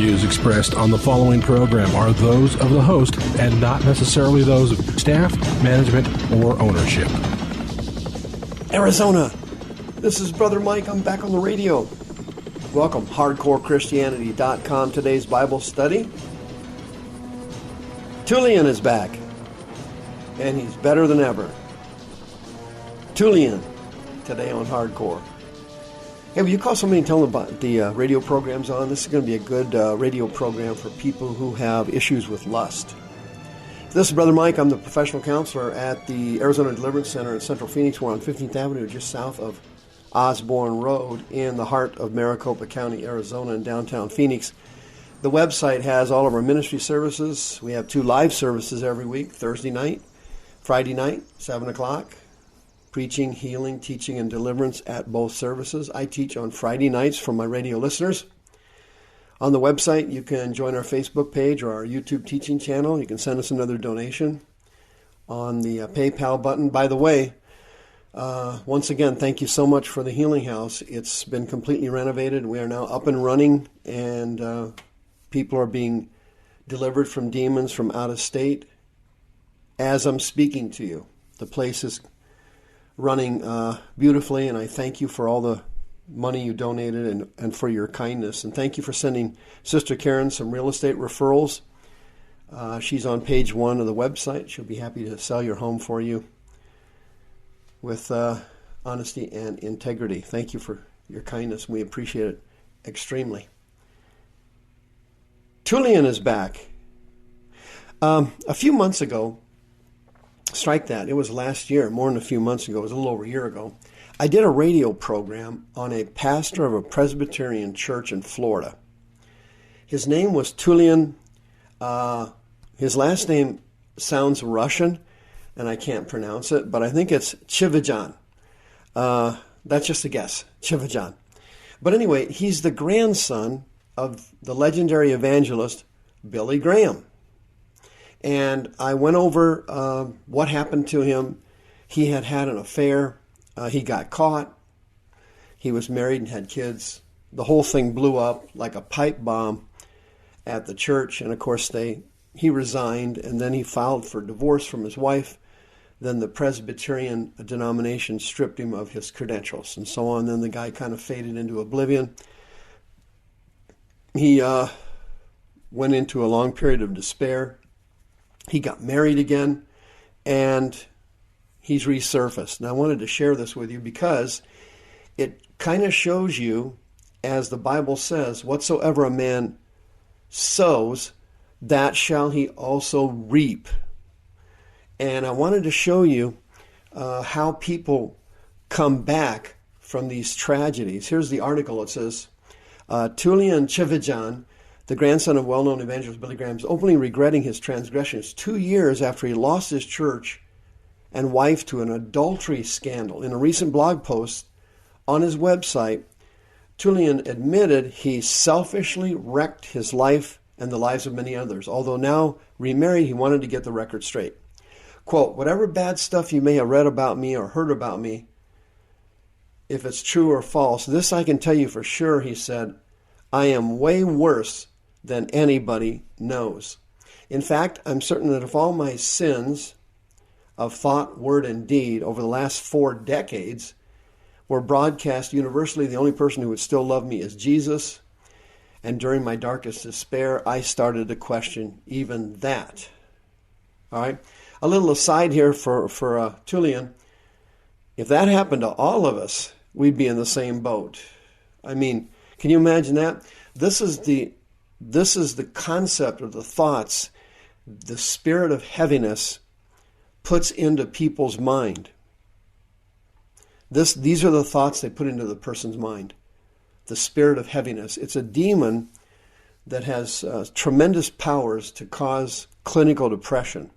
views expressed on the following program are those of the host and not necessarily those of staff, management, or ownership. Arizona, this is Brother Mike. I'm back on the radio. Welcome, HardcoreChristianity.com. Today's Bible study. Tullion is back, and he's better than ever. Tullion, today on Hardcore. Hey, will you call somebody and tell them about the radio program's on? This is going to be a good radio program for people who have issues with lust. This is Brother Mike. I'm the professional counselor at the Arizona Deliverance Center in Central Phoenix. We're on 15th Avenue, just south of Osborne Road in the heart of Maricopa County, Arizona, in downtown Phoenix. The website has all of our ministry services. We have 2 live services every week, Thursday night, Friday night, 7 o'clock. Preaching, healing, teaching, and deliverance at both services. I teach on Friday nights for my radio listeners. On the website, you can join our Facebook page or our YouTube teaching channel. You can send us another donation on the PayPal button. By the way, once again, thank you so much for the Healing House. It's been completely renovated. We are now up and running, and people are being delivered from demons from out of state as I'm speaking to you. The place is running beautifully, and I thank you for all the money you donated and for your kindness. And thank you for sending Sister Karen some real estate referrals. She's on page 1 of the website. She'll be happy to sell your home for you with honesty and integrity. Thank you for your kindness. We appreciate it extremely. Tullion is back. A few months ago, strike that, it was last year, more than a few months ago, it was a little over a year ago, I did a radio program on a pastor of a Presbyterian church in Florida. His name was Tullion. His last name sounds Russian, and I can't pronounce it, but I think it's Chivijan. That's just a guess, Chivijan. But anyway, he's the grandson of the legendary evangelist Billy Graham. And I went over what happened to him. He had had an affair. He got caught. He was married and had kids. The whole thing blew up like a pipe bomb at the church. And of course, he resigned, and then he filed for divorce from his wife. Then the Presbyterian denomination stripped him of his credentials and so on. Then the guy kind of faded into oblivion. He went into a long period of despair. He got married again, and he's resurfaced. And I wanted to share this with you because it kind of shows you, as the Bible says, whatsoever a man sows, that shall he also reap. And I wanted to show you how people come back from these tragedies. Here's the article. It says, Tullion Chivijan, the grandson of well-known evangelist Billy Graham, is openly regretting his transgressions 2 years after he lost his church and wife to an adultery scandal. In a recent blog post on his website, Tullion admitted he selfishly wrecked his life and the lives of many others. Although now remarried, he wanted to get the record straight. Quote, whatever bad stuff you may have read about me or heard about me, if it's true or false, this I can tell you for sure, he said, I am way worse than anybody knows. In fact, I'm certain that if all my sins of thought, word, and deed over the last 4 decades were broadcast universally, the only person who would still love me is Jesus. And during my darkest despair, I started to question even that. All right. A little aside here for Tullion. If that happened to all of us, we'd be in the same boat. I mean, can you imagine that? This is the concept of the thoughts the spirit of heaviness puts into people's mind. These are the thoughts they put into the person's mind. The spirit of heaviness. It's a demon that has tremendous powers to cause clinical depression.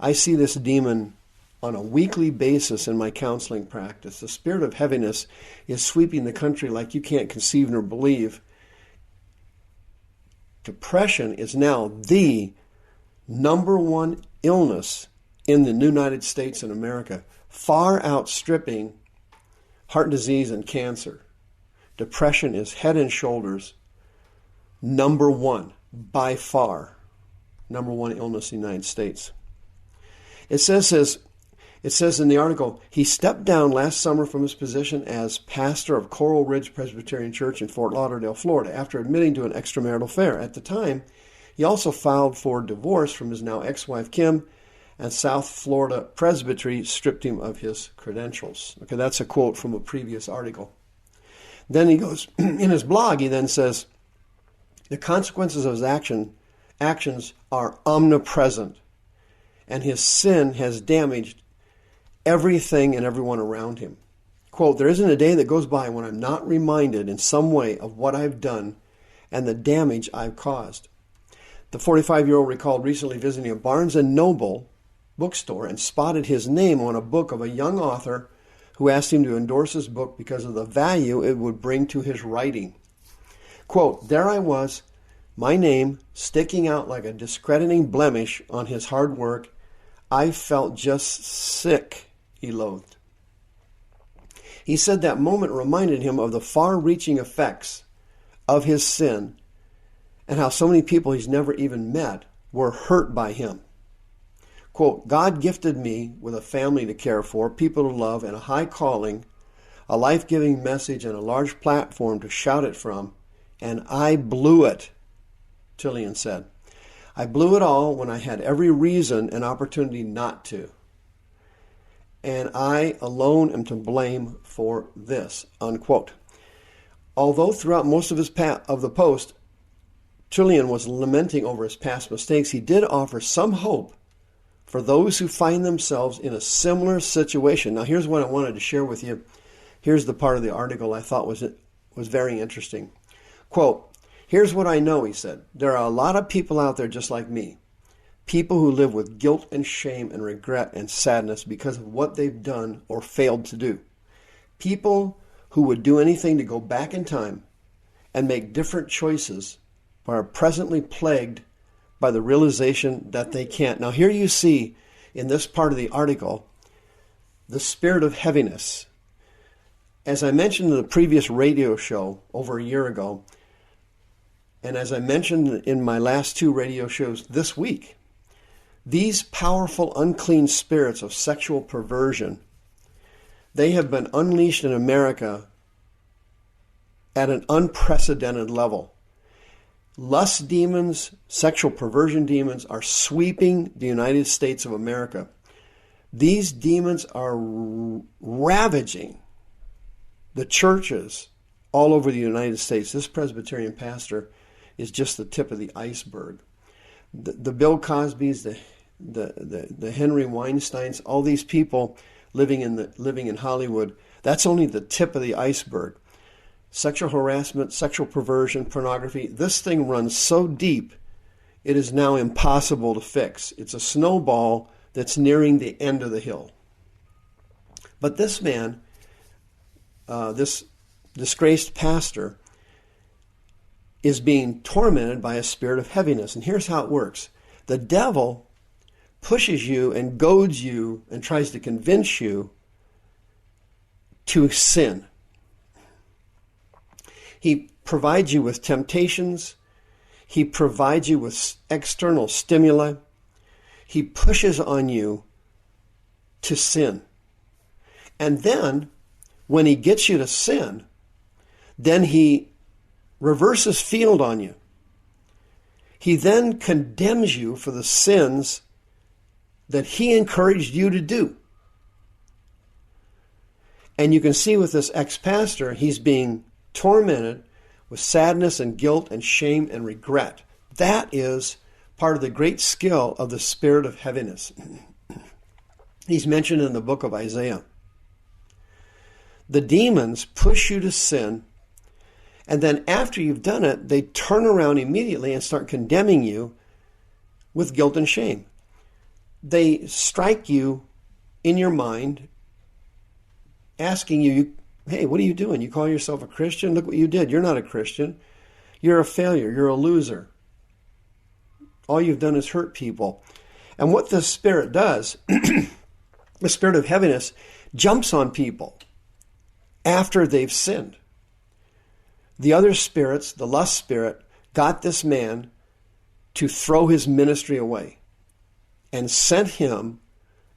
I see this demon on a weekly basis in my counseling practice. The spirit of heaviness is sweeping the country like you can't conceive nor believe. Depression is now the #1 illness in the United States and America, far outstripping heart disease and cancer. Depression is head and shoulders number one, by far, number one illness in the United States. It says in the article, he stepped down last summer from his position as pastor of Coral Ridge Presbyterian Church in Fort Lauderdale, Florida, after admitting to an extramarital affair. At the time, he also filed for divorce from his now ex-wife, Kim, and South Florida Presbytery stripped him of his credentials. Okay, that's a quote from a previous article. Then he goes, in his blog, he then says, the consequences of his actions are omnipresent, and his sin has damaged everything and everyone around him. Quote, there isn't a day that goes by when I'm not reminded in some way of what I've done and the damage I've caused. The 45-year-old recalled recently visiting a Barnes & Noble bookstore and spotted his name on a book of a young author who asked him to endorse his book because of the value it would bring to his writing. Quote, there I was, my name sticking out like a discrediting blemish on his hard work. I felt just sick, he loathed. He said that moment reminded him of the far-reaching effects of his sin and how so many people he's never even met were hurt by him. Quote, God gifted me with a family to care for, people to love, and a high calling, a life-giving message, and a large platform to shout it from, and I blew it, Tullion said. I blew it all when I had every reason and opportunity not to. And I alone am to blame for this, unquote. Although throughout most of the post, Tullion was lamenting over his past mistakes, he did offer some hope for those who find themselves in a similar situation. Now, here's what I wanted to share with you. Here's the part of the article I thought was very interesting. Quote, here's what I know, he said. There are a lot of people out there just like me. People who live with guilt and shame and regret and sadness because of what they've done or failed to do. People who would do anything to go back in time and make different choices but are presently plagued by the realization that they can't. Now here you see in this part of the article the spirit of heaviness. As I mentioned in the previous radio show over a year ago, and as I mentioned in my last two radio shows this week, these powerful unclean spirits of sexual perversion, they have been unleashed in America at an unprecedented level. Lust demons, sexual perversion demons are sweeping the United States of America. These demons are ravaging the churches all over the United States. This Presbyterian pastor is just the tip of the iceberg. The Bill Cosbys, the Henry Weinsteins, all these people living in Hollywood, that's only the tip of the iceberg. Sexual harassment, sexual perversion, pornography, this thing runs so deep, it is now impossible to fix. It's a snowball that's nearing the end of the hill. But this man, this disgraced pastor, is being tormented by a spirit of heaviness. And here's how it works. The devil pushes you and goads you and tries to convince you to sin. He provides you with temptations. He provides you with external stimuli. He pushes on you to sin. And then, when he gets you to sin, then he reverses field on you. He then condemns you for the sins that he encouraged you to do. And you can see with this ex-pastor, he's being tormented with sadness and guilt and shame and regret. That is part of the great skill of the spirit of heaviness. He's mentioned in the book of Isaiah. The demons push you to sin, and then after you've done it, they turn around immediately and start condemning you with guilt and shame. They strike you in your mind, asking you, hey, what are you doing? You call yourself a Christian? Look what you did. You're not a Christian. You're a failure. You're a loser. All you've done is hurt people. And what this spirit does, the spirit of heaviness, jumps on people after they've sinned. The other spirits, the lust spirit, got this man to throw his ministry away and sent him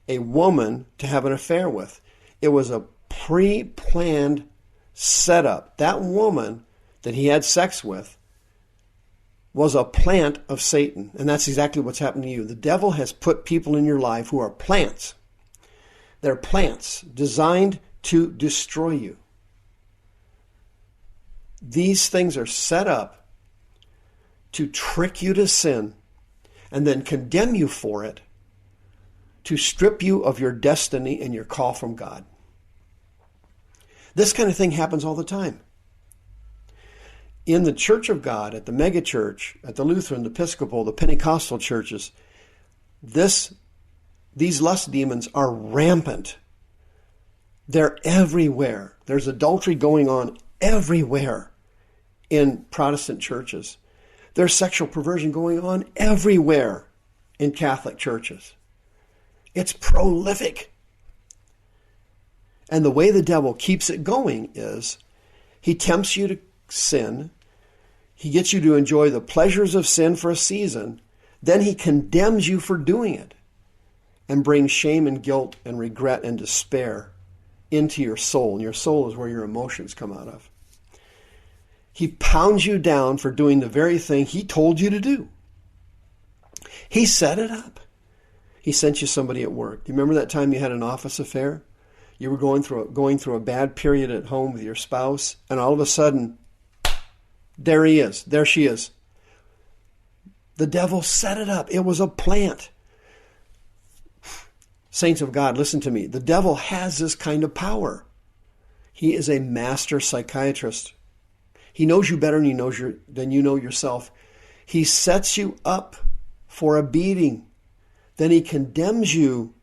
a woman to have an affair with. It was a pre-planned setup. That woman that he had sex with was a plant of Satan. And that's exactly what's happened to you. The devil has put people in your life who are plants. They're plants designed to destroy you. These things are set up to trick you to sin and then condemn you for it, to strip you of your destiny and your call from God. This kind of thing happens all the time. In the Church of God, at the mega church, at the Lutheran, the Episcopal, the Pentecostal churches, these lust demons are rampant. They're everywhere. There's adultery going on everywhere in Protestant churches. There's sexual perversion going on everywhere in Catholic churches. It's prolific. And the way the devil keeps it going is he tempts you to sin. He gets you to enjoy the pleasures of sin for a season. Then he condemns you for doing it and brings shame and guilt and regret and despair into your soul. And your soul is where your emotions come out of. He pounds you down for doing the very thing he told you to do. He set it up. He sent you somebody at work. Do you remember that time you had an office affair? You were going through a bad period at home with your spouse, and all of a sudden, there he is. There she is. The devil set it up. It was a plant. Saints of God, listen to me. The devil has this kind of power. He is a master psychiatrist. He knows you better than you know yourself. He sets you up for a beating. Then he condemns you.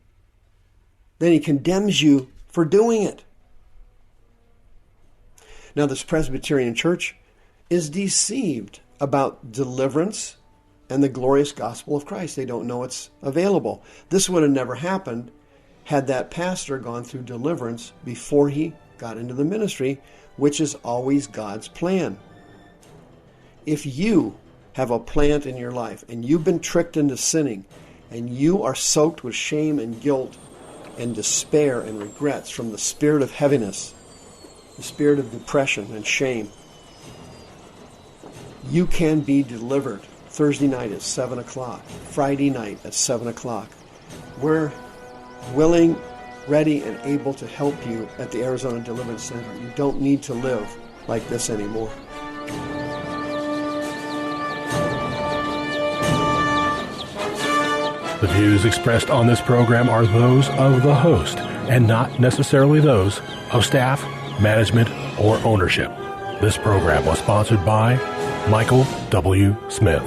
For doing it. Now, this Presbyterian church is deceived about deliverance and the glorious gospel of Christ. They don't know it's available. This would have never happened had that pastor gone through deliverance before he got into the ministry, which is always God's plan. If you have a plant in your life and you've been tricked into sinning and you are soaked with shame and guilt and despair and regrets from the spirit of heaviness, the spirit of depression and shame, you can be delivered Thursday night at 7 o'clock, Friday night at 7 o'clock. We're willing, ready, and able to help you at the Arizona Deliverance Center. You don't need to live like this anymore. The views expressed on this program are those of the host and not necessarily those of staff, management, or ownership. This program was sponsored by Michael W. Smith.